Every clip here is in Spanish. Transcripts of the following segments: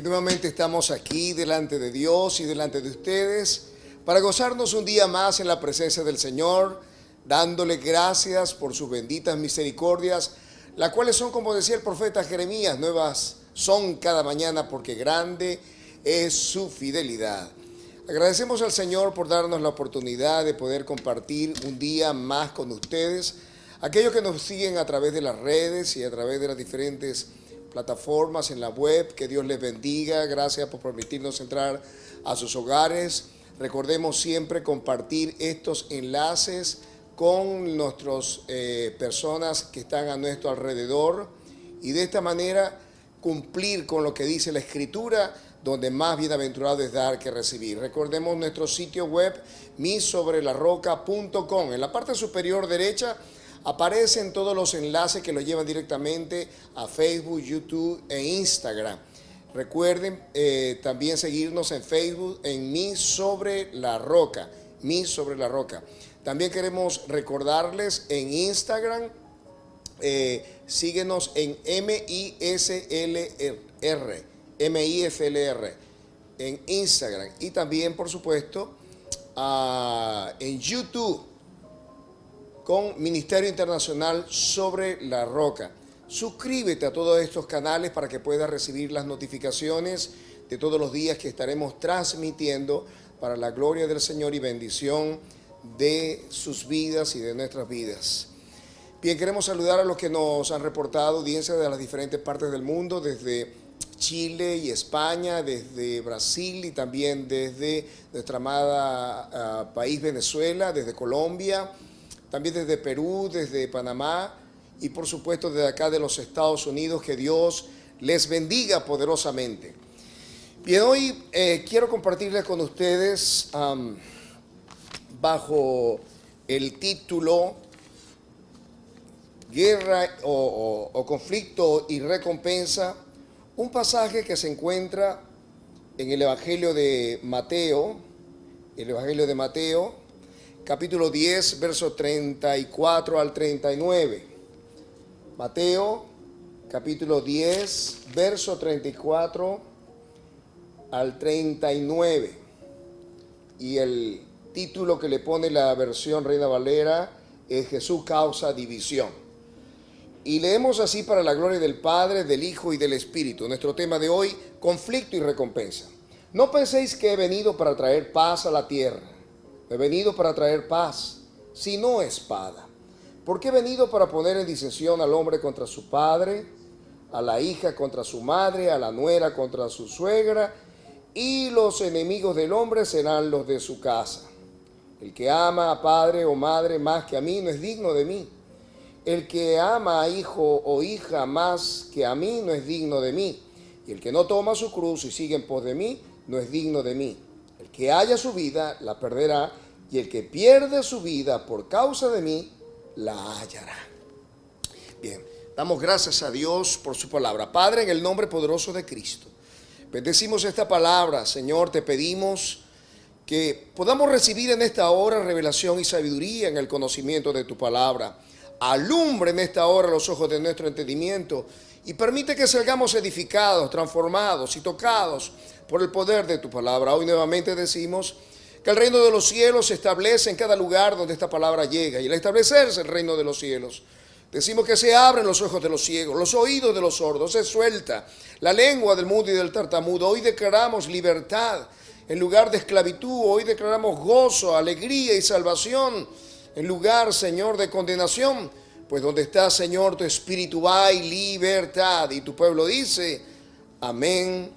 Nuevamente estamos aquí delante de Dios y delante de ustedes para gozarnos un día más en la presencia del Señor, dándole gracias por sus benditas misericordias, las cuales son, como decía el profeta Jeremías, nuevas son cada mañana porque grande es su fidelidad. Agradecemos al Señor por darnos la oportunidad de poder compartir un día más con ustedes, aquellos que nos siguen a través de las redes y a través de las diferentes plataformas en la web. Que Dios les bendiga. Gracias por permitirnos entrar a sus hogares. Recordemos siempre compartir estos enlaces con nuestras personas que están a nuestro alrededor y de esta manera cumplir con lo que dice la Escritura, donde más bienaventurado es dar que recibir. Recordemos nuestro sitio web misobrelarroca.com. En la parte superior derecha aparecen todos los enlaces que los llevan directamente a Facebook, YouTube e Instagram. Recuerden también seguirnos en Facebook en Mi Sobre la Roca. Mi Sobre la Roca. También queremos recordarles en Instagram, síguenos en MISLR en Instagram. Y también, por supuesto, en YouTube, con Ministerio Internacional Sobre la Roca. Suscríbete a todos estos canales para que puedas recibir las notificaciones de todos los días que estaremos transmitiendo para la gloria del Señor y bendición de sus vidas y de nuestras vidas. Bien, queremos saludar a los que nos han reportado audiencia de las diferentes partes del mundo, desde Chile y España, desde Brasil y también desde nuestra amada país Venezuela, desde Colombia, también desde Perú, desde Panamá y por supuesto desde acá de los Estados Unidos. Que Dios les bendiga poderosamente. Bien, hoy quiero compartirles con ustedes bajo el título Guerra o conflicto y recompensa, un pasaje que se encuentra en el Evangelio de Mateo, capítulo 10, verso 34 al 39. Mateo, capítulo 10, verso 34 al 39. Y el título que le pone la versión Reina Valera es Jesús causa división. Y leemos así para la gloria del Padre, del Hijo y del Espíritu. Nuestro tema de hoy, conflicto y recompensa. No penséis que he venido para traer paz a la tierra. He venido para traer paz, sino espada. Porque he venido para poner en disensión al hombre contra su padre, a la hija contra su madre, a la nuera contra su suegra, y los enemigos del hombre serán los de su casa. El que ama a padre o madre más que a mí no es digno de mí. El que ama a hijo o hija más que a mí no es digno de mí. Y el que no toma su cruz y sigue en pos de mí no es digno de mí. El que haya su vida la perderá, y el que pierde su vida por causa de mí la hallará. Bien, damos gracias a Dios por su palabra. Padre, en el nombre poderoso de Cristo, bendecimos esta palabra. Señor, te pedimos que podamos recibir en esta hora revelación y sabiduría en el conocimiento de tu palabra. Alumbre en esta hora los ojos de nuestro entendimiento y permite que salgamos edificados, transformados y tocados por el poder de tu palabra. Hoy nuevamente decimos que el reino de los cielos se establece en cada lugar donde esta palabra llega, y al establecerse el reino de los cielos, decimos que se abren los ojos de los ciegos, los oídos de los sordos, se suelta la lengua del mudo y del tartamudo. Hoy declaramos libertad en lugar de esclavitud. Hoy declaramos gozo, alegría y salvación en lugar, Señor, de condenación. Pues donde está, Señor, tu espíritu hay libertad. Y tu pueblo dice, amén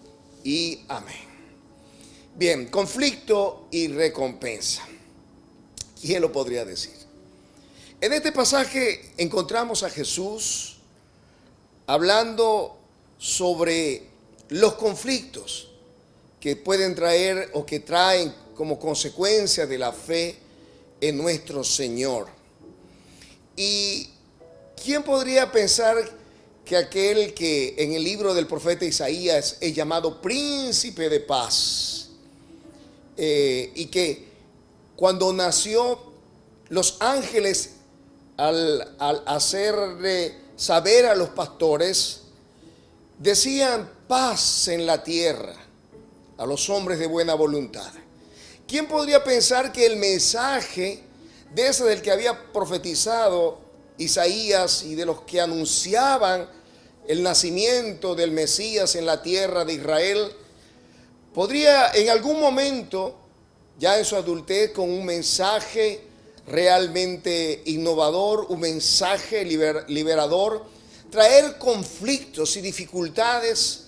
y amén. Bien, conflicto y recompensa. ¿Quién lo podría decir? En este pasaje encontramos a Jesús hablando sobre los conflictos que pueden traer o que traen como consecuencia de la fe en nuestro Señor. ¿Y quién podría pensar que aquel que en el libro del profeta Isaías es llamado príncipe de paz, y que cuando nació los ángeles al hacerle saber a los pastores, decían paz en la tierra a los hombres de buena voluntad. ¿Quién podría pensar que el mensaje de ese del que había profetizado Isaías y de los que anunciaban el nacimiento del Mesías en la tierra de Israel, podría en algún momento, ya en su adultez, con un mensaje realmente innovador, un mensaje liberador, traer conflictos y dificultades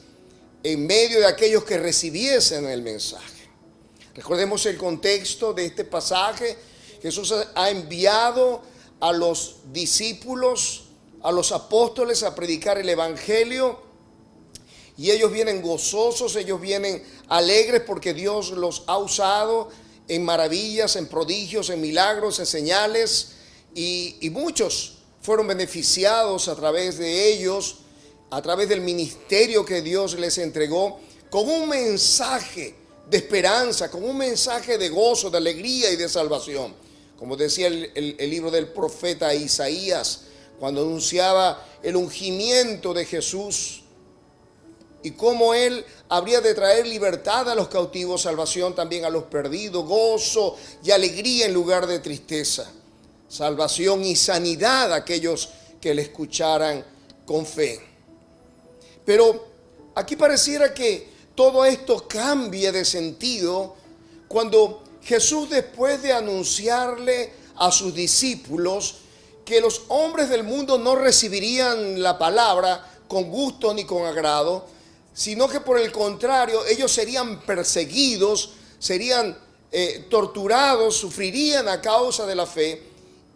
en medio de aquellos que recibiesen el mensaje? Recordemos el contexto de este pasaje. Jesús ha enviado a los discípulos, a los apóstoles, a predicar el evangelio, y ellos vienen gozosos, ellos vienen alegres porque Dios los ha usado en maravillas, en prodigios, en milagros, en señales, y muchos fueron beneficiados a través de ellos, a través del ministerio que Dios les entregó, con un mensaje de esperanza, con un mensaje de gozo, de alegría y de salvación. Como decía el libro del profeta Isaías, cuando anunciaba el ungimiento de Jesús y cómo Él habría de traer libertad a los cautivos, salvación también a los perdidos, gozo y alegría en lugar de tristeza, salvación y sanidad a aquellos que le escucharan con fe. Pero aquí pareciera que todo esto cambia de sentido cuando Jesús, después de anunciarle a sus discípulos que los hombres del mundo no recibirían la palabra con gusto ni con agrado, sino que por el contrario ellos serían perseguidos, serían torturados, sufrirían a causa de la fe,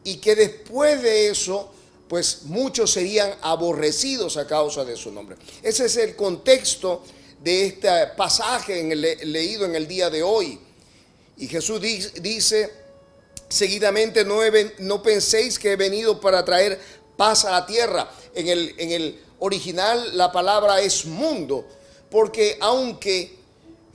y que después de eso pues muchos serían aborrecidos a causa de su nombre. Ese es el contexto de este pasaje leído en el día de hoy. Y Jesús dice seguidamente: no penséis que he venido para traer paz a la tierra. En el original la palabra es mundo, porque aunque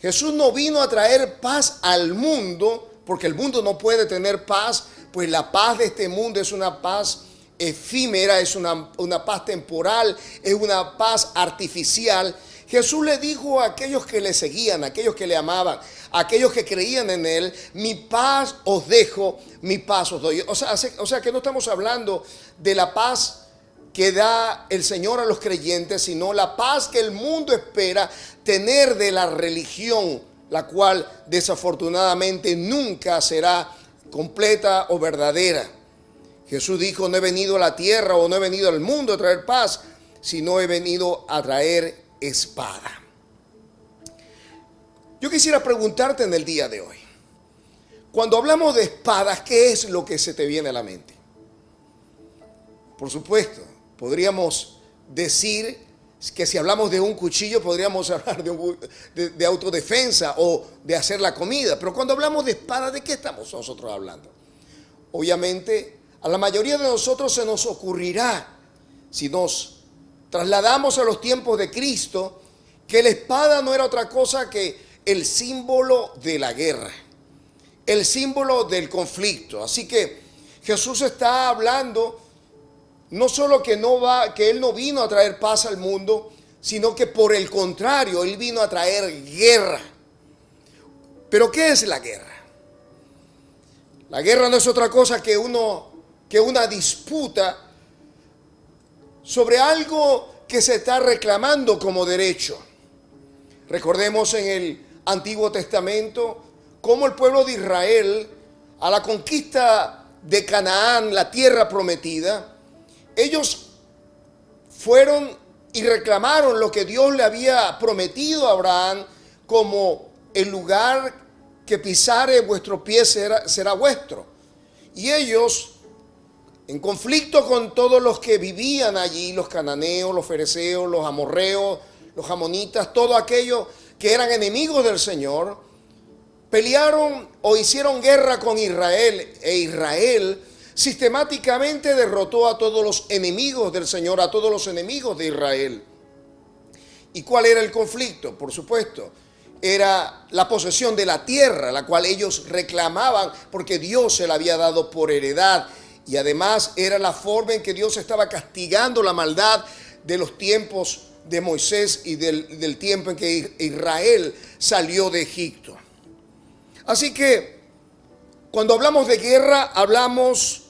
Jesús no vino a traer paz al mundo, porque el mundo no puede tener paz, pues la paz de este mundo es una paz efímera, es una paz temporal, es una paz artificial. Jesús le dijo a aquellos que le seguían, a aquellos que le amaban, a aquellos que creían en Él: mi paz os dejo, mi paz os doy. O sea que no estamos hablando de la paz que da el Señor a los creyentes, sino la paz que el mundo espera tener de la religión, la cual desafortunadamente nunca será completa o verdadera. Jesús dijo: no he venido a la tierra o no he venido al mundo a traer paz, sino he venido a traer espada. Yo quisiera preguntarte en el día de hoy, cuando hablamos de espadas, ¿qué es lo que se te viene a la mente? Por supuesto, podríamos decir que si hablamos de un cuchillo, podríamos hablar de autodefensa o de hacer la comida. Pero cuando hablamos de espada, ¿de qué estamos nosotros hablando? Obviamente, a la mayoría de nosotros se nos ocurrirá, si nos trasladamos a los tiempos de Cristo, que la espada no era otra cosa que el símbolo de la guerra, el símbolo del conflicto. Así que Jesús está hablando no solo que Él no vino a traer paz al mundo, sino que por el contrario, Él vino a traer guerra. ¿Pero qué es la guerra? La guerra no es otra cosa que una disputa sobre algo que se está reclamando como derecho. Recordemos en el Antiguo Testamento cómo el pueblo de Israel, a la conquista de Canaán, la tierra prometida, ellos fueron y reclamaron lo que Dios le había prometido a Abraham, como el lugar que pisare vuestro pie será vuestro. Y ellos, en conflicto con todos los que vivían allí, los cananeos, los fereceos, los amorreos, los amonitas, todos aquellos que eran enemigos del Señor, pelearon o hicieron guerra con Israel, e Israel sistemáticamente derrotó a todos los enemigos del Señor, a todos los enemigos de Israel. ¿Y cuál era el conflicto? Por supuesto, era la posesión de la tierra, la cual ellos reclamaban porque Dios se la había dado por heredad. Y además era la forma en que Dios estaba castigando la maldad de los tiempos de Moisés y del tiempo en que Israel salió de Egipto. Así que cuando hablamos de guerra, hablamos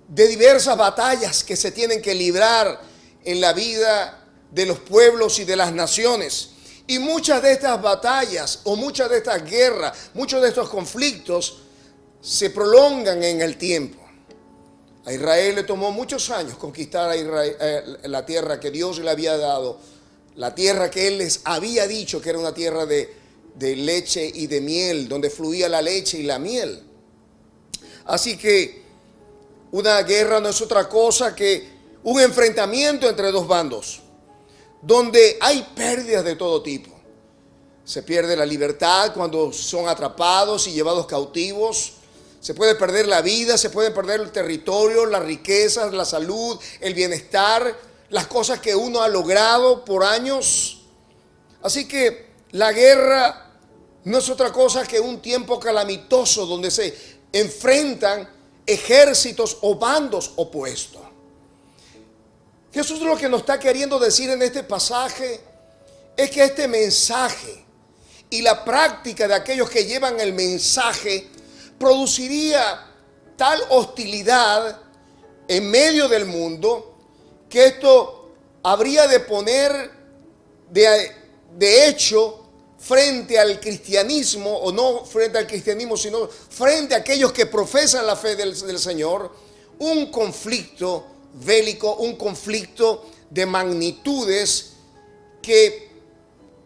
de diversas batallas que se tienen que librar en la vida de los pueblos y de las naciones. Y muchas de estas batallas o muchas de estas guerras, muchos de estos conflictos se prolongan en el tiempo. A Israel le tomó muchos años conquistar a Israel, la tierra que Dios le había dado, la tierra que Él les había dicho que era una tierra de leche y de miel, donde fluía la leche y la miel. Así que una guerra no es otra cosa que un enfrentamiento entre dos bandos, donde hay pérdidas de todo tipo. Se pierde la libertad cuando son atrapados y llevados cautivos. Se puede perder la vida, se puede perder el territorio, las riquezas, la salud, el bienestar, las cosas que uno ha logrado por años. Así que la guerra no es otra cosa que un tiempo calamitoso donde se enfrentan ejércitos o bandos opuestos. Jesús lo que nos está queriendo decir en este pasaje es que este mensaje y la práctica de aquellos que llevan el mensaje produciría tal hostilidad en medio del mundo que esto habría de poner de hecho frente al cristianismo, o no frente al cristianismo, sino frente a aquellos que profesan la fe del Señor, un conflicto bélico, un conflicto de magnitudes que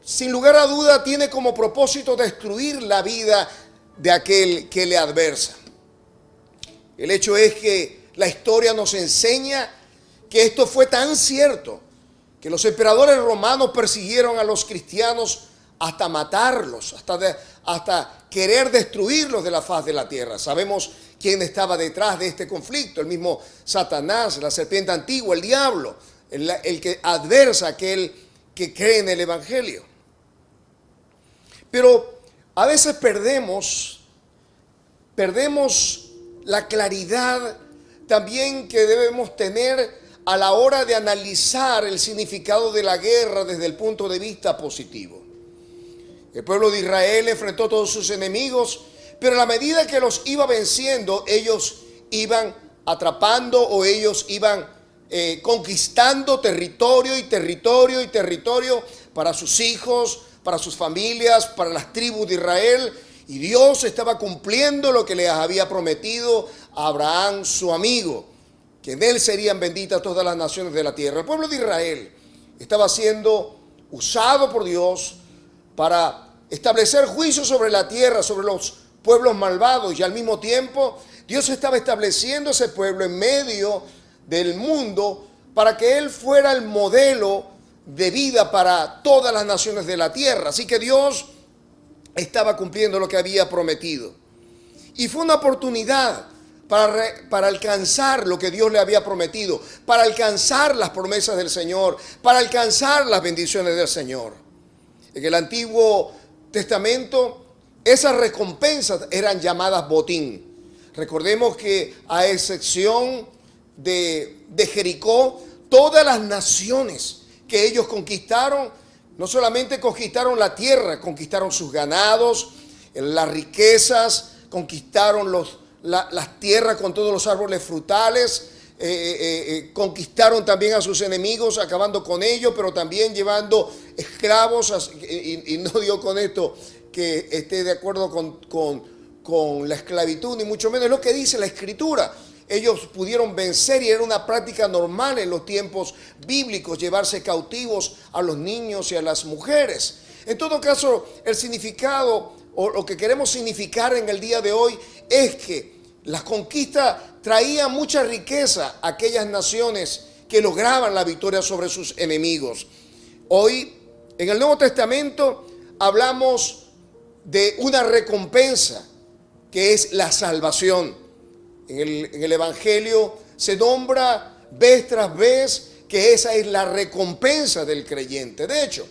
sin lugar a duda tiene como propósito destruir la vida de aquel que le adversa. El hecho es que la historia nos enseña que esto fue tan cierto que los emperadores romanos persiguieron a los cristianos hasta matarlos, hasta querer destruirlos de la faz de la tierra. Sabemos quién estaba detrás de este conflicto: el mismo Satanás, la serpiente antigua, el diablo, el que adversa a aquel que cree en el Evangelio. Pero a veces perdemos la claridad también que debemos tener a la hora de analizar el significado de la guerra desde el punto de vista positivo. El pueblo de Israel enfrentó a todos sus enemigos, pero a la medida que los iba venciendo, ellos iban atrapando o ellos iban conquistando territorio y territorio y territorio para sus hijos, para sus familias, para las tribus de Israel. Y Dios estaba cumpliendo lo que les había prometido a Abraham, su amigo, que en él serían benditas todas las naciones de la tierra. El pueblo de Israel estaba siendo usado por Dios para establecer juicio sobre la tierra, sobre los pueblos malvados, y al mismo tiempo Dios estaba estableciendo ese pueblo en medio del mundo para que él fuera el modelo de vida para todas las naciones de la tierra. Así que Dios estaba cumpliendo lo que había prometido, y fue una oportunidad para alcanzar lo que Dios le había prometido, para alcanzar las promesas del Señor, para alcanzar las bendiciones del Señor. En el Antiguo Testamento, esas recompensas eran llamadas botín. Recordemos que a excepción de Jericó, todas las naciones que ellos conquistaron, no solamente conquistaron la tierra, conquistaron sus ganados, las riquezas, conquistaron las tierras con todos los árboles frutales, conquistaron también a sus enemigos, acabando con ellos, pero también llevando esclavos, y no digo con esto que esté de acuerdo con la esclavitud, ni mucho menos, es lo que dice la Escritura. Ellos pudieron vencer, y era una práctica normal en los tiempos bíblicos, llevarse cautivos a los niños y a las mujeres. En todo caso, el significado, o lo que queremos significar en el día de hoy, es que las conquistas traían mucha riqueza a aquellas naciones que lograban la victoria sobre sus enemigos. Hoy, en el Nuevo Testamento, hablamos de una recompensa que es la salvación. En el Evangelio se nombra vez tras vez que esa es la recompensa del creyente. De hecho,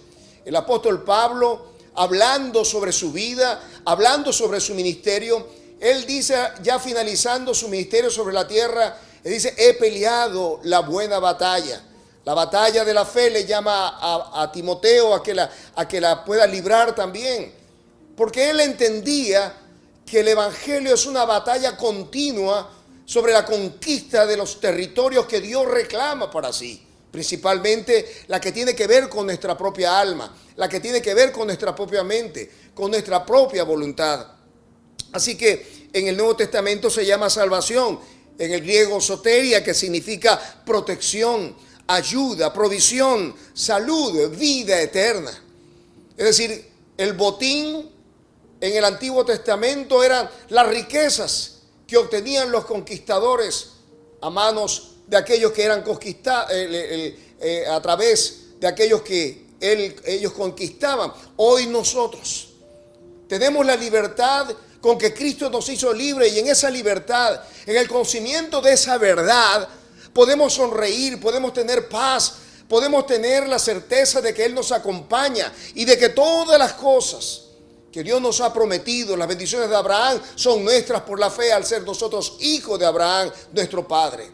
el apóstol Pablo, hablando sobre su vida, hablando sobre su ministerio, él dice, ya finalizando su ministerio sobre la tierra, él dice: he peleado la buena batalla, La batalla de la fe le llama a Timoteo a que la pueda librar también, porque él entendía que el Evangelio es una batalla continua sobre la conquista de los territorios que Dios reclama para sí, principalmente la que tiene que ver con nuestra propia alma, la que tiene que ver con nuestra propia mente, con nuestra propia voluntad. Así que en el Nuevo Testamento se llama salvación, en el griego soteria, que significa protección, ayuda, provisión, salud, vida eterna. Es decir, el botín en el Antiguo Testamento eran las riquezas que obtenían los conquistadores a manos de aquellos que eran conquistados, a través de aquellos que ellos conquistaban. Hoy nosotros tenemos la libertad con que Cristo nos hizo libres, y en esa libertad, en el conocimiento de esa verdad, podemos sonreír, podemos tener paz, podemos tener la certeza de que Él nos acompaña y de que todas las cosas que Dios nos ha prometido, las bendiciones de Abraham, son nuestras por la fe al ser nosotros hijos de Abraham, nuestro Padre.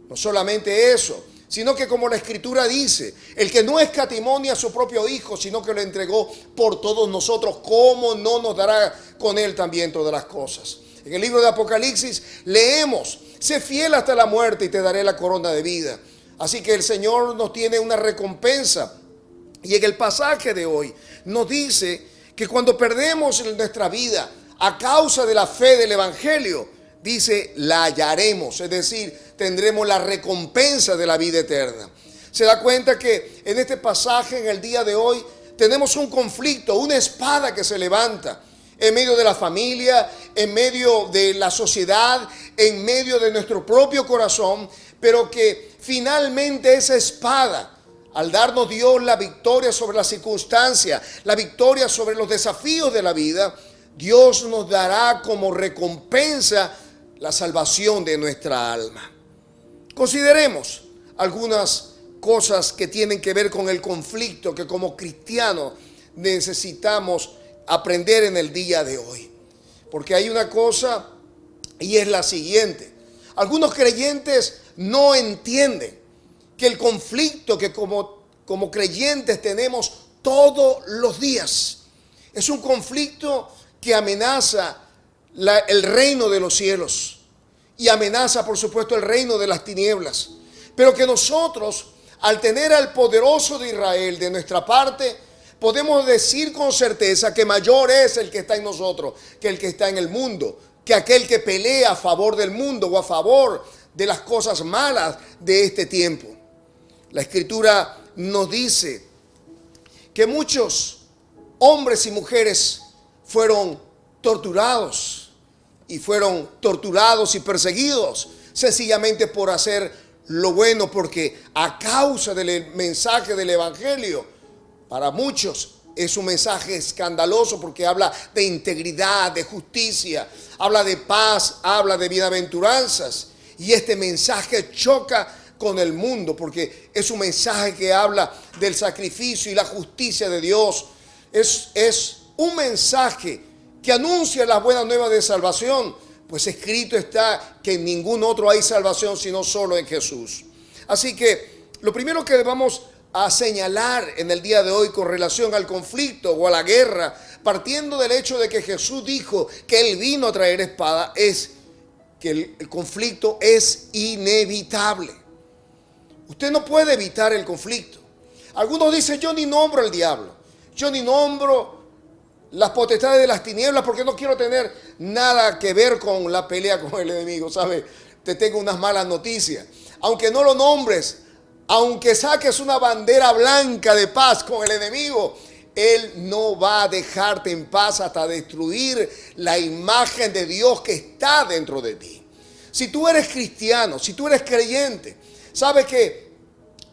No solamente eso, sino que como la Escritura dice, el que no escatimó ni a su propio Hijo, sino que lo entregó por todos nosotros, ¿cómo no nos dará con Él también todas las cosas? En el libro de Apocalipsis leemos: sé fiel hasta la muerte y te daré la corona de vida. Así que el Señor nos tiene una recompensa. Y en el pasaje de hoy nos dice que cuando perdemos nuestra vida a causa de la fe del Evangelio, dice, la hallaremos, es decir, tendremos la recompensa de la vida eterna. Se da cuenta que en este pasaje, en el día de hoy, tenemos un conflicto, una espada que se levanta en medio de la familia, en medio de la sociedad, en medio de nuestro propio corazón, pero que finalmente esa espada, al darnos Dios la victoria sobre las circunstancias, la victoria sobre los desafíos de la vida, Dios nos dará como recompensa la salvación de nuestra alma. Consideremos algunas cosas que tienen que ver con el conflicto que como cristianos necesitamos aprender en el día de hoy. Porque hay una cosa, y es la siguiente: algunos creyentes no entienden que el conflicto que como creyentes tenemos todos los días es un conflicto que amenaza el reino de los cielos y amenaza, por supuesto, el reino de las tinieblas, pero que nosotros, al tener al poderoso de Israel de nuestra parte, podemos decir con certeza que mayor es el que está en nosotros que el que está en el mundo, que aquel que pelea a favor del mundo o a favor de las cosas malas de este tiempo. La Escritura nos dice que muchos hombres y mujeres fueron torturados y perseguidos sencillamente por hacer lo bueno, porque a causa del mensaje del Evangelio, para muchos es un mensaje escandaloso porque habla de integridad, de justicia, habla de paz, habla de bienaventuranzas, y este mensaje choca con el mundo porque es un mensaje que habla del sacrificio y la justicia de Dios. Es un mensaje que anuncia las buenas nuevas de salvación, pues escrito está que en ningún otro hay salvación sino solo en Jesús. Así que lo primero que vamos a señalar en el día de hoy con relación al conflicto o a la guerra, partiendo del hecho de que Jesús dijo que Él vino a traer espada, es que el conflicto es inevitable. Usted no puede evitar el conflicto. Algunos dicen: yo ni nombro al diablo, yo ni nombro las potestades de las tinieblas porque no quiero tener nada que ver con la pelea con el enemigo. ¿Sabe? Te tengo unas malas noticias. Aunque no lo nombres, aunque saques una bandera blanca de paz con el enemigo, Él no va a dejarte en paz hasta destruir la imagen de Dios que está dentro de ti. Si tú eres cristiano, si tú eres creyente, sabes que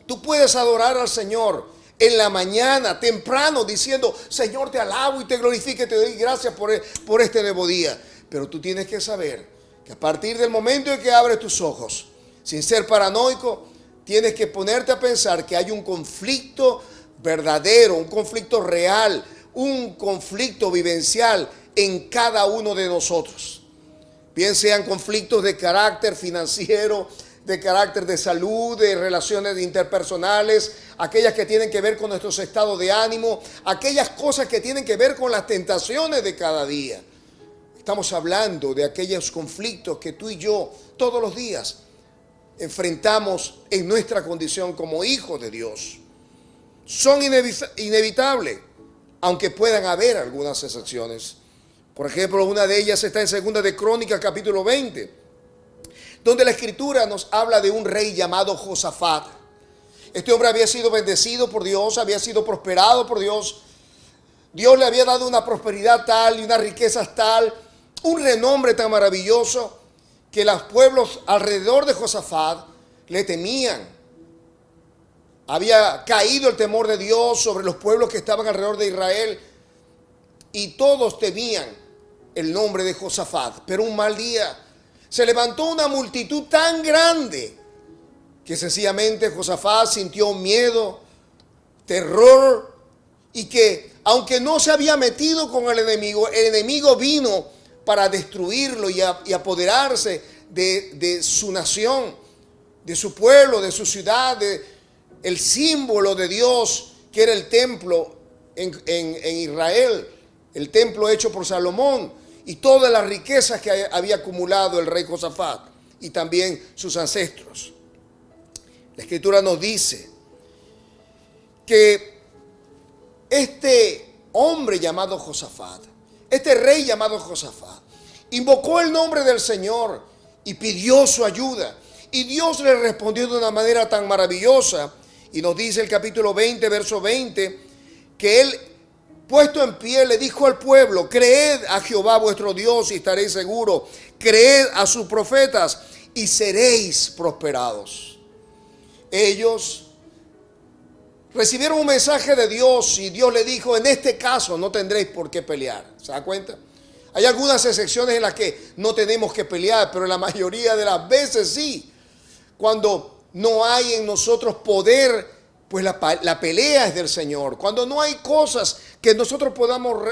tú puedes adorar al Señor en la mañana, temprano, diciendo: Señor, te alabo y te glorifico y te doy gracias por este nuevo día. Pero tú tienes que saber que a partir del momento en que abres tus ojos, sin ser paranoico, tienes que ponerte a pensar que hay un conflicto verdadero, un conflicto real, un conflicto vivencial en cada uno de nosotros. Bien sean conflictos de carácter financiero, de carácter de salud, de relaciones interpersonales, aquellas que tienen que ver con nuestros estados de ánimo, aquellas cosas que tienen que ver con las tentaciones de cada día. Estamos hablando de aquellos conflictos que tú y yo todos los días enfrentamos en nuestra condición como hijos de Dios. Son inevitables, aunque puedan haber algunas excepciones. Por ejemplo, una de ellas está en 2 de Crónicas, capítulo 20, donde la Escritura nos habla de un rey llamado Josafat. Este hombre había sido bendecido por Dios, había sido prosperado por Dios. Dios le había dado una prosperidad tal y unas riquezas tal, un renombre tan maravilloso, que los pueblos alrededor de Josafat le temían. Había caído el temor de Dios sobre los pueblos que estaban alrededor de Israel y todos temían el nombre de Josafat. Pero un mal día se levantó una multitud tan grande que sencillamente Josafat sintió miedo, terror, y que aunque no se había metido con el enemigo vino para destruirlo y apoderarse de su nación, de su pueblo, de su ciudad, el símbolo de Dios que era el templo en Israel, el templo hecho por Salomón y todas las riquezas que había acumulado el rey Josafat y también sus ancestros. La Escritura nos dice que este hombre llamado Josafat, este rey llamado Josafat, invocó el nombre del Señor y pidió su ayuda. Y Dios le respondió de una manera tan maravillosa. Y nos dice el capítulo 20, verso 20, que él, puesto en pie, le dijo al pueblo: creed a Jehová vuestro Dios y estaréis seguros. Creed a sus profetas y seréis prosperados. Ellos recibieron un mensaje de Dios y Dios le dijo: en este caso no tendréis por qué pelear. ¿Se da cuenta? Hay algunas excepciones en las que no tenemos que pelear, pero en la mayoría de las veces sí. Cuando no hay en nosotros poder, pues la pelea es del Señor. Cuando no hay cosas que nosotros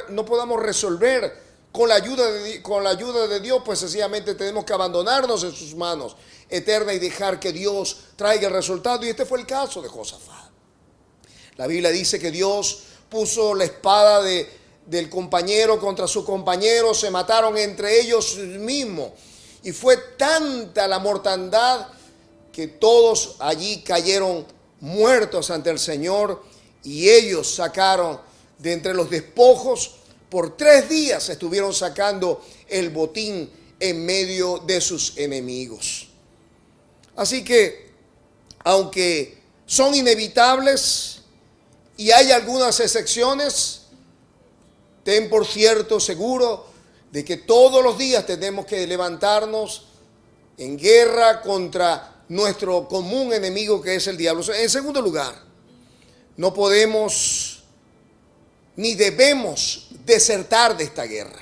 no podamos resolver con la ayuda de Dios, pues sencillamente tenemos que abandonarnos en sus manos eternas y dejar que Dios traiga el resultado. Y este fue el caso de Josafat. La Biblia dice que Dios puso la espada del compañero contra su compañero, se mataron entre ellos mismos. Y fue tanta la mortandad que todos allí cayeron muertos ante el Señor, y ellos sacaron de entre los despojos, por 3 días estuvieron sacando el botín en medio de sus enemigos. Así que, aunque son inevitables y hay algunas excepciones, ten por cierto seguro de que todos los días tenemos que levantarnos en guerra contra nuestro común enemigo, que es el diablo. En segundo lugar, no podemos ni debemos desertar de esta guerra.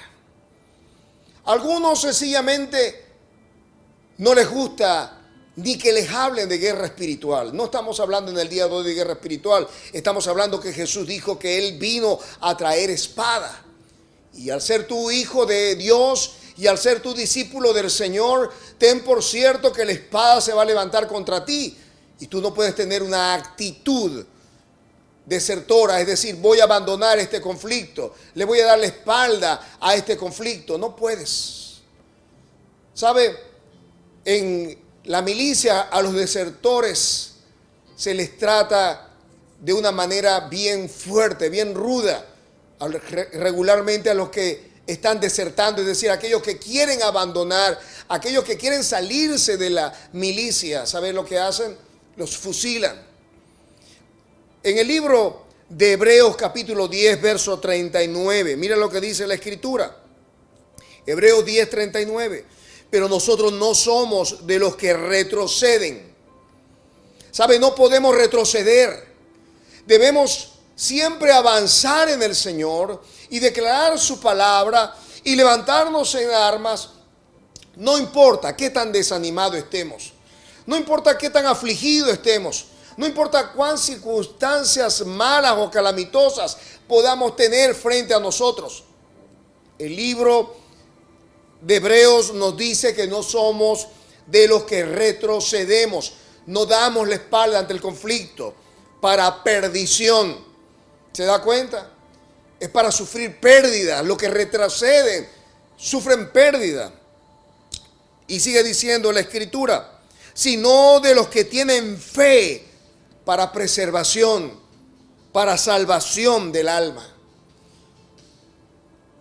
Algunos sencillamente no les gusta ni que les hablen de guerra espiritual. No estamos hablando en el día de hoy de guerra espiritual. Estamos hablando que Jesús dijo que Él vino a traer espada. Y al ser tú hijo de Dios y al ser tu discípulo del Señor, ten por cierto que la espada se va a levantar contra ti. Y tú no puedes tener una actitud desertora, es decir, voy a abandonar este conflicto, le voy a dar la espalda a este conflicto. No puedes. ¿Sabe? En la milicia a los desertores se les trata de una manera bien fuerte, bien ruda, regularmente a los que están desertando, es decir, aquellos que quieren abandonar, aquellos que quieren salirse de la milicia. ¿Saben lo que hacen? Los fusilan. En el libro de Hebreos capítulo 10, verso 39, mira lo que dice la Escritura. Hebreos 10, 39. Pero nosotros no somos de los que retroceden. ¿Sabe? No podemos retroceder. Debemos siempre avanzar en el Señor y declarar su palabra y levantarnos en armas. No importa qué tan desanimado estemos. No importa qué tan afligido estemos. No importa cuán circunstancias malas o calamitosas podamos tener frente a nosotros. El libro de Hebreos nos dice que no somos de los que retrocedemos. No damos la espalda ante el conflicto para perdición. ¿Se da cuenta? Es para sufrir pérdida. Los que retroceden sufren pérdida. Y sigue diciendo la Escritura, sino de los que tienen fe para preservación, para salvación del alma.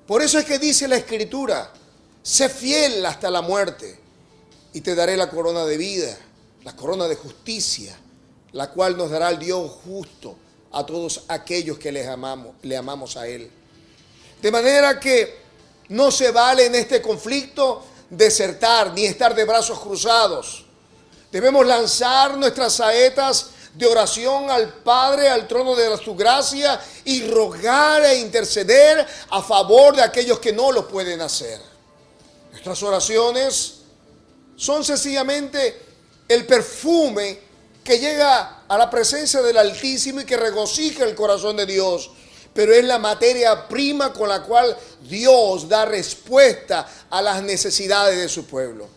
Por eso es que dice la Escritura, sé fiel hasta la muerte y te daré la corona de vida, la corona de justicia, la cual nos dará el Dios justo a todos aquellos que le amamos a Él. De manera que no se vale en este conflicto desertar ni estar de brazos cruzados. Debemos lanzar nuestras saetas de oración al Padre, al trono de su gracia, y rogar e interceder a favor de aquellos que no lo pueden hacer. Nuestras oraciones son sencillamente el perfume que llega a la presencia del Altísimo y que regocija el corazón de Dios, pero es la materia prima con la cual Dios da respuesta a las necesidades de su pueblo.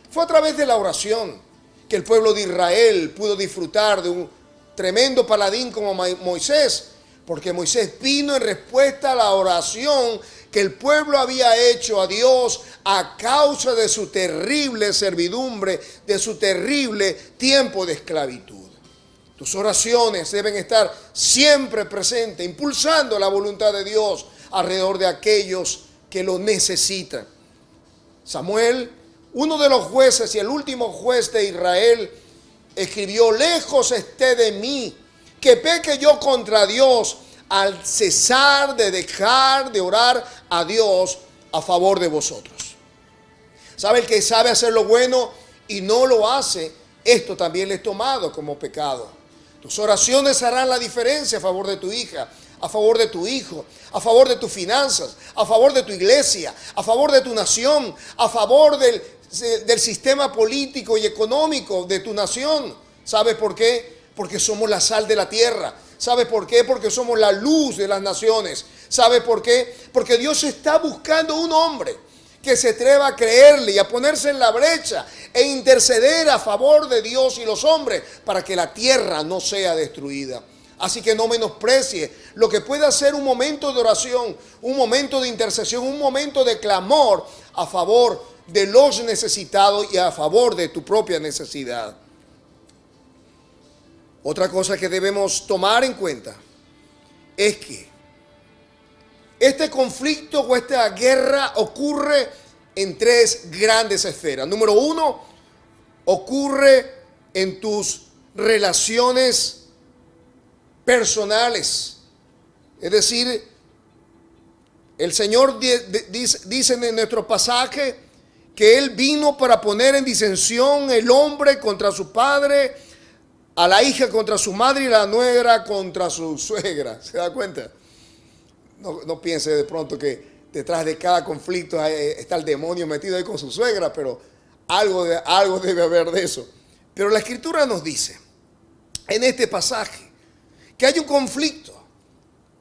Fue a través de la oración que el pueblo de Israel pudo disfrutar de un tremendo paladín como Moisés, porque Moisés vino en respuesta a la oración que el pueblo había hecho a Dios a causa de su terrible servidumbre, de su terrible tiempo de esclavitud. Tus oraciones deben estar siempre presentes, impulsando la voluntad de Dios alrededor de aquellos que lo necesitan. Samuel, uno de los jueces y el último juez de Israel, escribió, lejos esté de mí que peque yo contra Dios al cesar de dejar de orar a Dios a favor de vosotros. ¿Sabe? El que sabe hacer lo bueno y no lo hace, esto también le es tomado como pecado. Tus oraciones harán la diferencia a favor de tu hija, a favor de tu hijo, a favor de tus finanzas, a favor de tu iglesia, a favor de tu nación, a favor del sistema político y económico de tu nación. ¿Sabes por qué? Porque somos la sal de la tierra. ¿Sabes por qué? Porque somos la luz de las naciones. ¿Sabes por qué? Porque Dios está buscando un hombre que se atreva a creerle y a ponerse en la brecha e interceder a favor de Dios y los hombres para que la tierra no sea destruida. Así que no menosprecie lo que pueda ser un momento de oración, un momento de intercesión, un momento de clamor a favor de los necesitados y a favor de tu propia necesidad. Otra cosa que debemos tomar en cuenta es que este conflicto o esta guerra ocurre en tres grandes esferas. Número uno, ocurre en tus relaciones personales. Es decir, el Señor dice en nuestro pasaje que Él vino para poner en disensión el hombre contra su padre, a la hija contra su madre y la nuera contra su suegra. ¿Se da cuenta? No piense de pronto que detrás de cada conflicto está el demonio metido ahí con su suegra, pero algo debe haber de eso. Pero la Escritura nos dice en este pasaje que hay un conflicto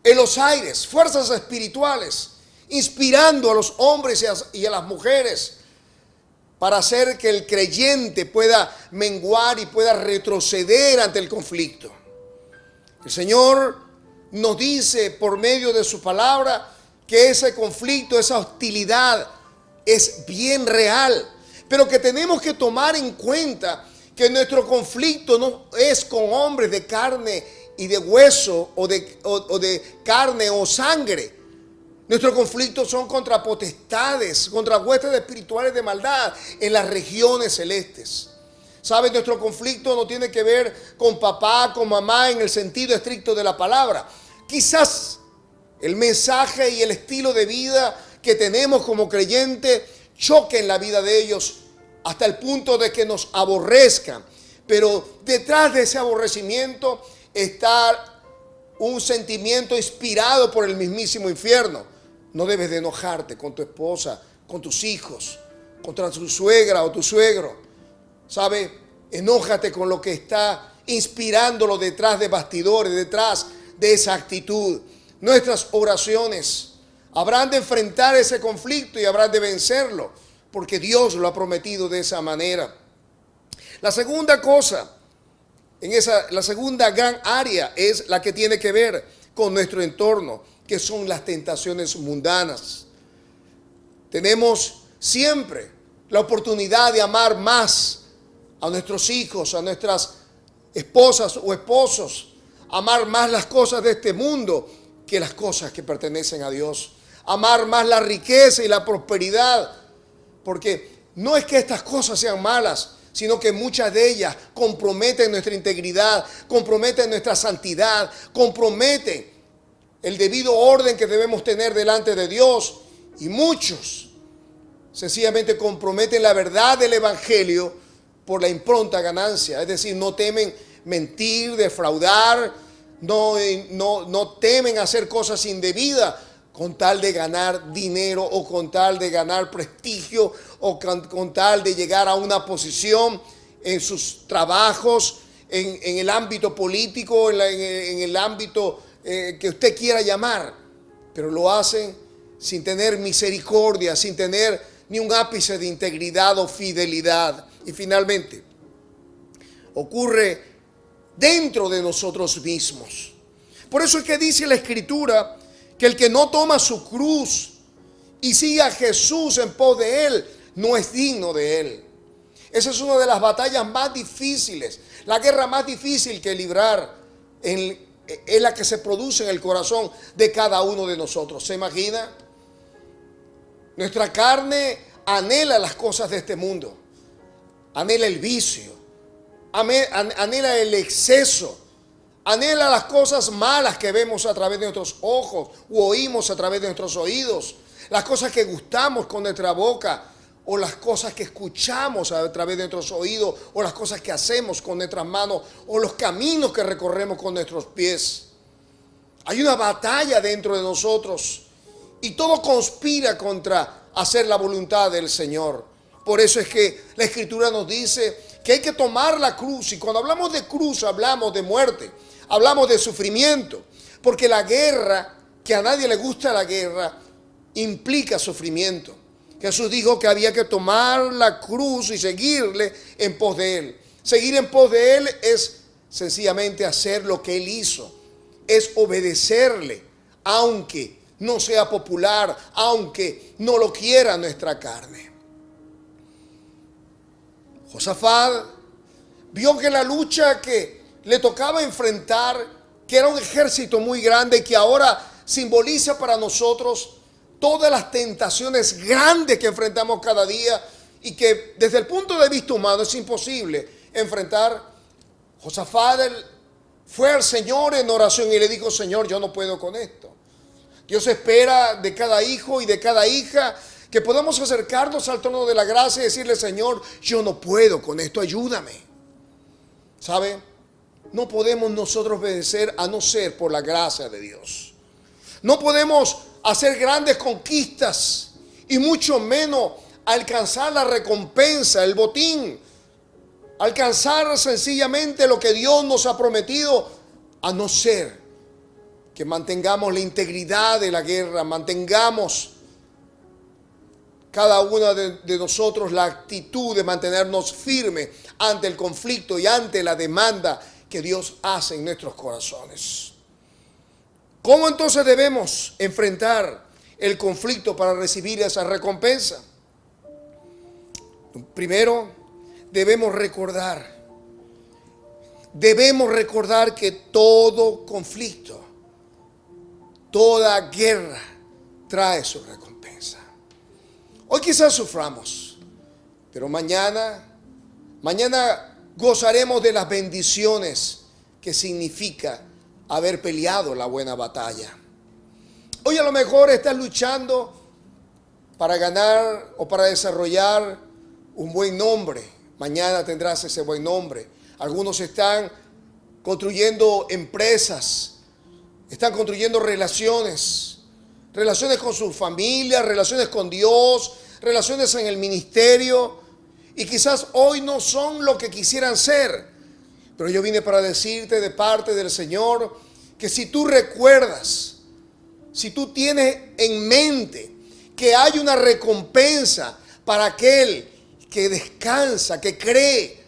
en los aires, fuerzas espirituales, inspirando a los hombres y a las mujeres para hacer que el creyente pueda menguar y pueda retroceder ante el conflicto. El Señor nos dice por medio de su palabra que ese conflicto, esa hostilidad es bien real, pero que tenemos que tomar en cuenta que nuestro conflicto no es con hombres de carne y de hueso o de carne o sangre. Nuestros conflictos son contra potestades, contra huestes espirituales de maldad en las regiones celestes. ¿Sabes? Nuestro conflicto no tiene que ver con papá, con mamá en el sentido estricto de la palabra. Quizás el mensaje y el estilo de vida que tenemos como creyente choquen la vida de ellos hasta el punto de que nos aborrezcan. Pero detrás de ese aborrecimiento está un sentimiento inspirado por el mismísimo infierno. No debes de enojarte con tu esposa, con tus hijos, contra tu suegra o tu suegro. ¿Sabe? Enójate con lo que está inspirándolo detrás de bastidores, detrás de esa actitud. Nuestras oraciones habrán de enfrentar ese conflicto y habrán de vencerlo, porque Dios lo ha prometido de esa manera. La segunda cosa, la segunda gran área es la que tiene que ver con nuestro entorno, que son las tentaciones mundanas. Tenemos siempre la oportunidad de amar más a nuestros hijos, a nuestras esposas o esposos, amar más las cosas de este mundo que las cosas que pertenecen a Dios, amar más la riqueza y la prosperidad, porque no es que estas cosas sean malas, sino que muchas de ellas comprometen nuestra integridad, comprometen nuestra santidad, comprometen el debido orden que debemos tener delante de Dios, y muchos sencillamente comprometen la verdad del Evangelio por la impronta ganancia, es decir, no temen mentir, defraudar, no temen hacer cosas indebidas con tal de ganar dinero o con tal de ganar prestigio o con tal de llegar a una posición en sus trabajos, en el ámbito político, en el ámbito que usted quiera llamar, pero lo hacen sin tener misericordia, sin tener ni un ápice de integridad o fidelidad. Y finalmente, ocurre dentro de nosotros mismos. Por eso es que dice la Escritura que el que no toma su cruz y sigue a Jesús en pos de Él, no es digno de Él. Esa es una de las batallas más difíciles, la guerra más difícil que librar es la que se produce en el corazón de cada uno de nosotros. ¿Se imagina? Nuestra carne anhela las cosas de este mundo, anhela el vicio, anhela el exceso, anhela las cosas malas que vemos a través de nuestros ojos u oímos a través de nuestros oídos, las cosas que gustamos con nuestra boca o las cosas que escuchamos a través de nuestros oídos o las cosas que hacemos con nuestras manos o los caminos que recorremos con nuestros pies. Hay una batalla dentro de nosotros y todo conspira contra hacer la voluntad del Señor. Por eso es que la Escritura nos dice que hay que tomar la cruz, y cuando hablamos de cruz hablamos de muerte, hablamos de sufrimiento, porque la guerra, que a nadie le gusta la guerra, implica sufrimiento. Jesús dijo que había que tomar la cruz y seguirle en pos de Él. Seguir en pos de Él es sencillamente hacer lo que Él hizo, es obedecerle, aunque no sea popular, aunque no lo quiera nuestra carne. Josafat vio que la lucha que le tocaba enfrentar, que era un ejército muy grande, que ahora simboliza para nosotros todas las tentaciones grandes que enfrentamos cada día y que desde el punto de vista humano es imposible enfrentar. Josafat fue al Señor en oración y le dijo: Señor, yo no puedo con esto. Dios espera de cada hijo y de cada hija que podamos acercarnos al trono de la gracia y decirle: Señor, yo no puedo con esto, ayúdame. ¿Sabe? No podemos nosotros obedecer a no ser por la gracia de Dios. No podemos hacer grandes conquistas y mucho menos alcanzar la recompensa, el botín, alcanzar sencillamente lo que Dios nos ha prometido, a no ser que mantengamos la integridad de la guerra, mantengamos cada uno de nosotros la actitud de mantenernos firmes ante el conflicto y ante la demanda que Dios hace en nuestros corazones. ¿Cómo entonces debemos enfrentar el conflicto para recibir esa recompensa? Primero, debemos recordar que todo conflicto, toda guerra trae su recompensa. Hoy quizás suframos, pero mañana gozaremos de las bendiciones que significa haber peleado la buena batalla. Hoy a lo mejor estás luchando para ganar o para desarrollar un buen nombre. Mañana tendrás ese buen nombre. Algunos están construyendo empresas, están construyendo relaciones con su familia, relaciones con Dios, relaciones en el ministerio, y quizás hoy no son lo que quisieran ser. Pero yo vine para decirte de parte del Señor que si tú recuerdas, si tú tienes en mente que hay una recompensa para aquel que descansa, que cree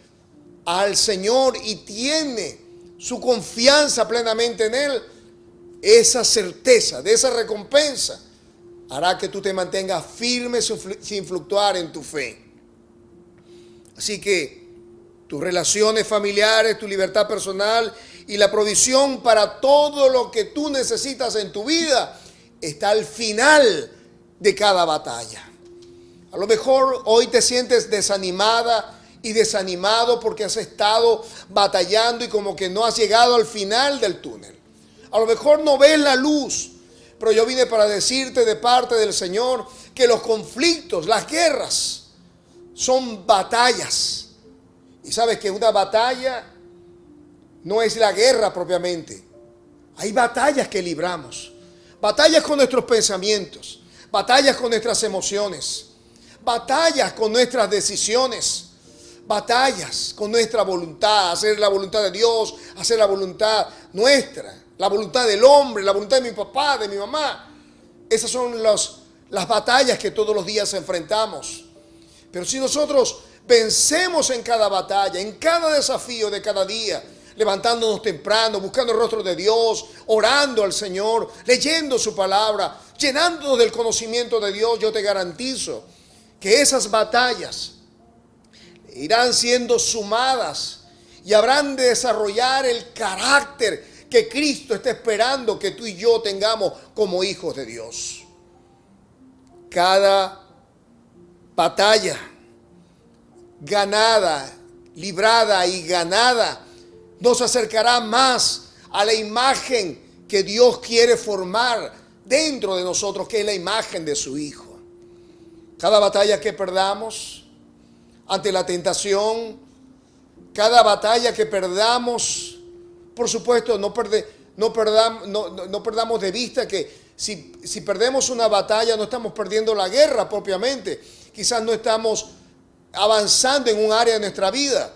al Señor y tiene su confianza plenamente en Él, esa certeza de esa recompensa hará que tú te mantengas firme sin fluctuar en tu fe. Así que tus relaciones familiares, tu libertad personal y la provisión para todo lo que tú necesitas en tu vida está al final de cada batalla. A lo mejor hoy te sientes desanimada y desanimado porque has estado batallando y como que no has llegado al final del túnel. A lo mejor no ves la luz, pero yo vine para decirte de parte del Señor que los conflictos, las guerras, son batallas. Y sabes que una batalla no es la guerra propiamente. Hay batallas que libramos. Batallas con nuestros pensamientos, batallas con nuestras emociones, batallas con nuestras decisiones, batallas con nuestra voluntad, hacer la voluntad de Dios, hacer la voluntad nuestra, la voluntad del hombre, la voluntad de mi papá, de mi mamá. Esas son las batallas que todos los días enfrentamos. Pero si nosotros vencemos en cada batalla, en cada desafío de cada día, levantándonos temprano, buscando el rostro de Dios, orando al Señor, leyendo su palabra, llenándonos del conocimiento de Dios, yo te garantizo que esas batallas irán siendo sumadas y habrán de desarrollar el carácter que Cristo está esperando que tú y yo tengamos como hijos de Dios. Cada batalla ganada, librada y ganada nos acercará más a la imagen que Dios quiere formar dentro de nosotros, que es la imagen de su Hijo. Cada batalla que perdamos ante la tentación, cada batalla que perdamos, por supuesto, no perdamos de vista que si perdemos una batalla no estamos perdiendo la guerra propiamente. Quizás no estamos avanzando en un área de nuestra vida,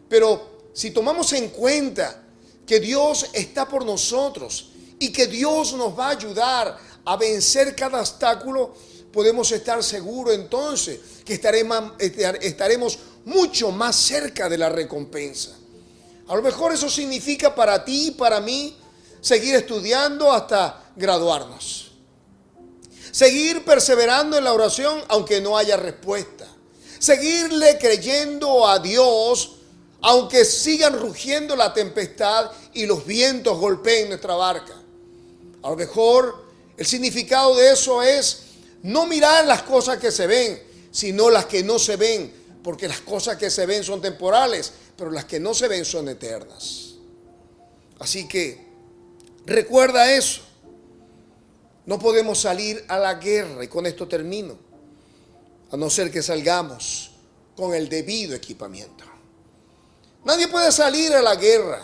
pero si tomamos en cuenta que Dios está por nosotros y que Dios nos va a ayudar a vencer cada obstáculo, podemos estar seguros entonces que estaremos mucho más cerca de la recompensa. A lo mejor eso significa para ti y para mí seguir estudiando hasta graduarnos. Seguir perseverando en la oración aunque no haya respuesta. Seguirle creyendo a Dios aunque sigan rugiendo la tempestad y los vientos golpeen nuestra barca. A lo mejor el significado de eso es no mirar las cosas que se ven, sino las que no se ven, porque las cosas que se ven son temporales, pero las que no se ven son eternas. Así que recuerda eso. No podemos salir a la guerra, y con esto termino, a no ser que salgamos con el debido equipamiento. Nadie puede salir a la guerra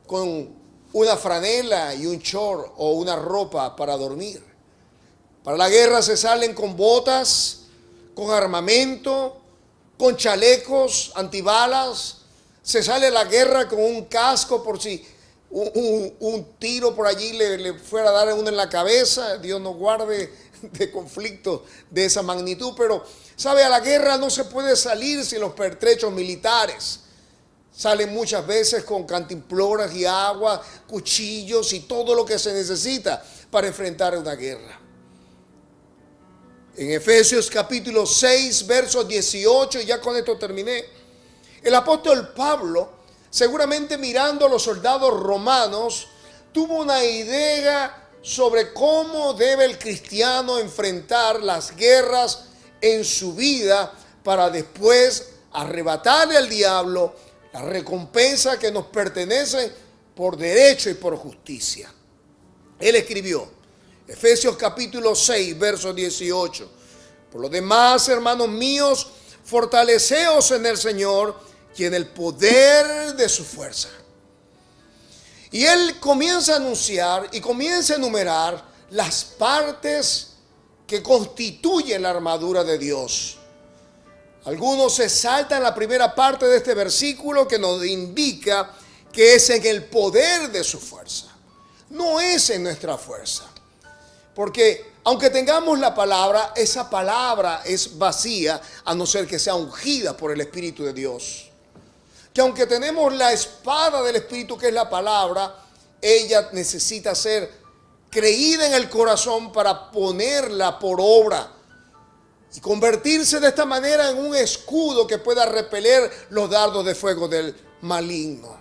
con una franela y un short o una ropa para dormir. Para la guerra se salen con botas, con armamento, con chalecos antibalas. Se sale a la guerra con un casco por si un tiro por allí le fuera a dar a uno en la cabeza. Dios nos guarde de conflictos de esa magnitud. Pero, ¿sabe? A la guerra no se puede salir sin los pertrechos militares. Salen muchas veces con cantimploras y agua, cuchillos y todo lo que se necesita para enfrentar una guerra. En Efesios capítulo 6, versos 18, y ya con esto terminé, el apóstol Pablo, seguramente mirando a los soldados romanos, tuvo una idea sobre cómo debe el cristiano enfrentar las guerras en su vida para después arrebatarle al diablo la recompensa que nos pertenece por derecho y por justicia. Él escribió, Efesios capítulo 6, verso 18. Por lo demás, hermanos míos, fortaleceos en el Señor y en el poder de su fuerza. Y él comienza a anunciar y comienza a enumerar las partes que constituyen la armadura de Dios. Algunos se saltan la primera parte de este versículo que nos indica que es en el poder de su fuerza. No es en nuestra fuerza. Porque aunque tengamos la palabra, esa palabra es vacía a no ser que sea ungida por el Espíritu de Dios. que aunque tenemos la espada del Espíritu, que es la palabra, ella necesita ser creída en el corazón para ponerla por obra y convertirse de esta manera en un escudo que pueda repeler los dardos de fuego del maligno.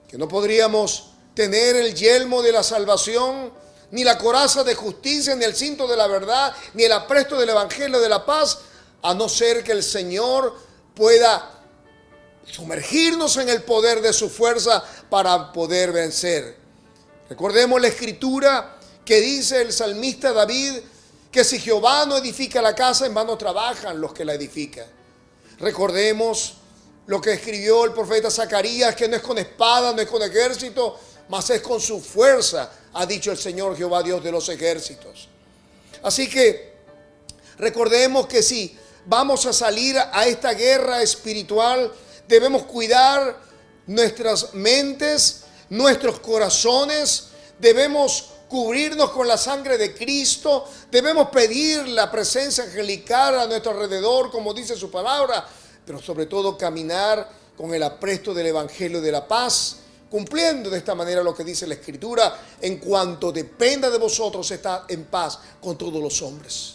Que no podríamos tener el yelmo de la salvación, ni la coraza de justicia, ni el cinto de la verdad, ni el apresto del evangelio de la paz, a no ser que el Señor pueda sumergirnos en el poder de su fuerza para poder vencer. Recordemos la escritura que dice el salmista David, que si Jehová no edifica la casa, en vano trabajan los que la edifican. Recordemos lo que escribió el profeta Zacarías, que no es con espada, no es con ejército, mas es con su fuerza, ha dicho el Señor Jehová, Dios de los ejércitos. Así que recordemos que si vamos a salir a esta guerra espiritual, debemos cuidar nuestras mentes, nuestros corazones, debemos cubrirnos con la sangre de Cristo, debemos pedir la presencia angelical a nuestro alrededor, como dice su palabra, pero sobre todo caminar con el apresto del evangelio de la paz, cumpliendo de esta manera lo que dice la Escritura: en cuanto dependa de vosotros, estad en paz con todos los hombres.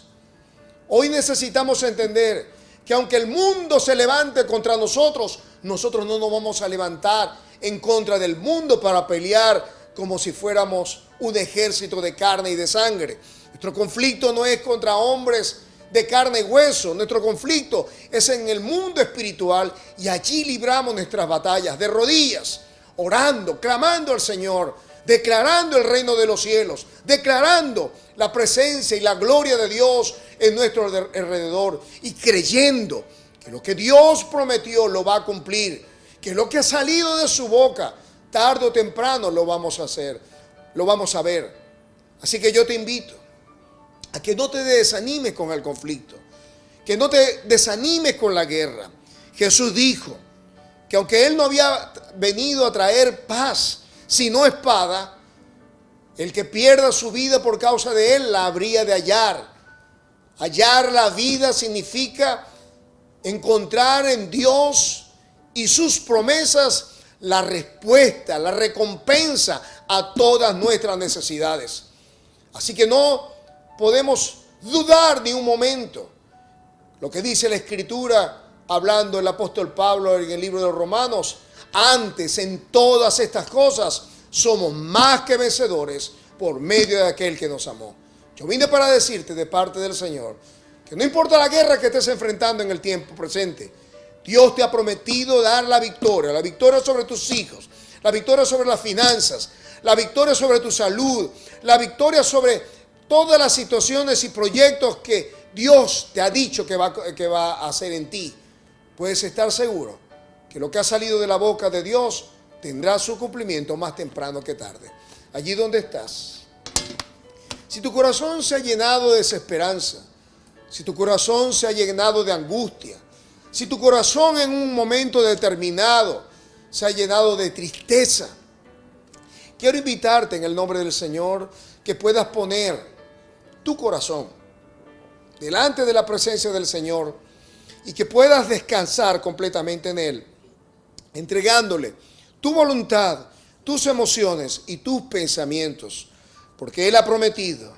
Hoy necesitamos entender que aunque el mundo se levante contra nosotros, nosotros no nos vamos a levantar en contra del mundo para pelear como si fuéramos un ejército de carne y de sangre. Nuestro conflicto no es contra hombres de carne y hueso. Nuestro conflicto es en el mundo espiritual, y allí libramos nuestras batallas de rodillas, orando, clamando al Señor, declarando el reino de los cielos, declarando la presencia y la gloria de Dios en nuestro alrededor, y creyendo que lo que Dios prometió lo va a cumplir, que lo que ha salido de su boca, tarde o temprano lo vamos a hacer, lo vamos a ver. Así que yo te invito a que no te desanimes con el conflicto, que no te desanimes con la guerra. Jesús dijo que aunque Él no había venido a traer paz, sino espada, el que pierda su vida por causa de Él la habría de hallar. Hallar la vida significa encontrar en Dios y sus promesas la respuesta, la recompensa a todas nuestras necesidades. Así que no podemos dudar ni un momento lo que dice la Escritura, hablando el apóstol Pablo en el libro de los Romanos: antes, en todas estas cosas, somos más que vencedores por medio de aquel que nos amó. Yo vine para decirte de parte del Señor que no importa la guerra que estés enfrentando en el tiempo presente, Dios te ha prometido dar la victoria sobre tus hijos, la victoria sobre las finanzas, la victoria sobre tu salud, la victoria sobre todas las situaciones y proyectos que Dios te ha dicho que va a hacer en ti. Puedes estar seguro que lo que ha salido de la boca de Dios tendrá su cumplimiento más temprano que tarde. Allí donde estás, si tu corazón se ha llenado de desesperanza, si tu corazón se ha llenado de angustia, si tu corazón en un momento determinado se ha llenado de tristeza, quiero invitarte en el nombre del Señor que puedas poner tu corazón delante de la presencia del Señor y que puedas descansar completamente en Él, entregándole tu voluntad, tus emociones y tus pensamientos, porque Él ha prometido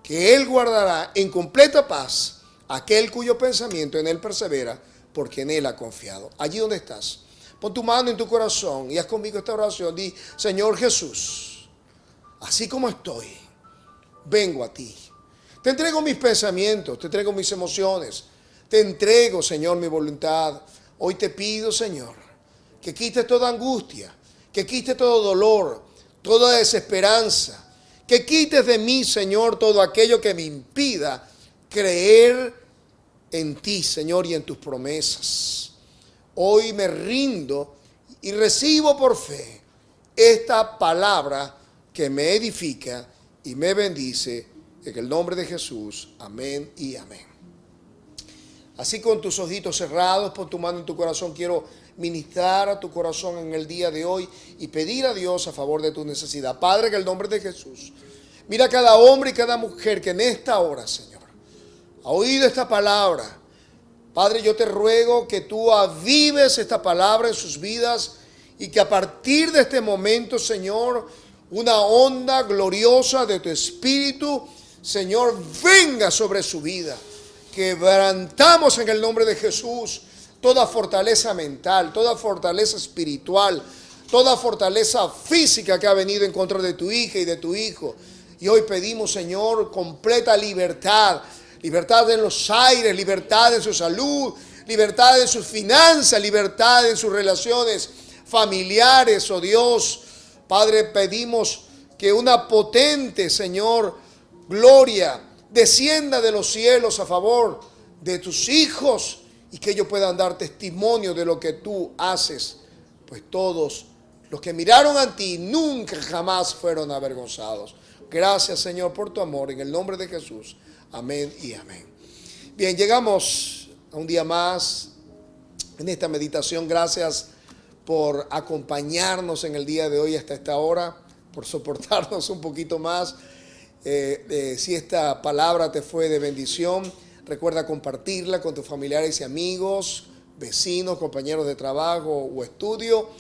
que Él guardará en completa paz aquel cuyo pensamiento en Él persevera, porque en Él ha confiado. Allí donde estás, pon tu mano en tu corazón y haz conmigo esta oración. Di: Señor Jesús, así como estoy, vengo a ti. Te entrego mis pensamientos, te entrego mis emociones, te entrego, Señor, mi voluntad. Hoy te pido, Señor, que quites toda angustia, que quites todo dolor, toda desesperanza, que quites de mí, Señor, todo aquello que me impida creer en ti, Señor, y en tus promesas. Hoy me rindo y recibo por fe esta palabra que me edifica y me bendice, en el nombre de Jesús. Amén y amén. Así, con tus ojitos cerrados, pon tu mano en tu corazón. Quiero ministrar a tu corazón en el día de hoy y pedir a Dios a favor de tu necesidad. Padre, en el nombre de Jesús, mira a cada hombre y cada mujer que en esta hora, Señor, ha oído esta palabra. Padre, yo te ruego que tú avives esta palabra en sus vidas y que a partir de este momento, Señor, una onda gloriosa de tu Espíritu, Señor, venga sobre su vida. Quebrantamos en el nombre de Jesús toda fortaleza mental, toda fortaleza espiritual, toda fortaleza física que ha venido en contra de tu hija y de tu hijo. Y hoy pedimos, Señor, completa libertad. Libertad en los aires, libertad en su salud, libertad en sus finanzas, libertad en sus relaciones familiares, oh Dios. Padre, pedimos que una potente, Señor, gloria descienda de los cielos a favor de tus hijos y que ellos puedan dar testimonio de lo que tú haces. Pues todos los que miraron a ti nunca jamás fueron avergonzados. Gracias, Señor, por tu amor. En el nombre de Jesús. Amén y amén. Bien, llegamos a un día más en esta meditación. Gracias por acompañarnos en el día de hoy hasta esta hora, por soportarnos un poquito más. Si esta palabra te fue de bendición, recuerda compartirla con tus familiares y amigos, vecinos, compañeros de trabajo o estudio.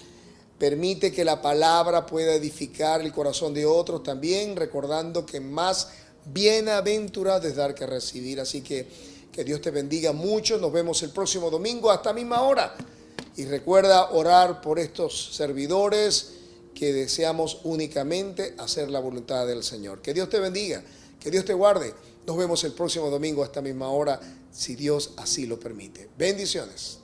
Permite que la palabra pueda edificar el corazón de otros también, recordando que más bienaventurado es dar que recibir. Así que Dios te bendiga mucho. Nos vemos el próximo domingo a esta misma hora. Y recuerda orar por estos servidores que deseamos únicamente hacer la voluntad del Señor. Que Dios te bendiga, que Dios te guarde. Nos vemos el próximo domingo a esta misma hora, si Dios así lo permite. Bendiciones.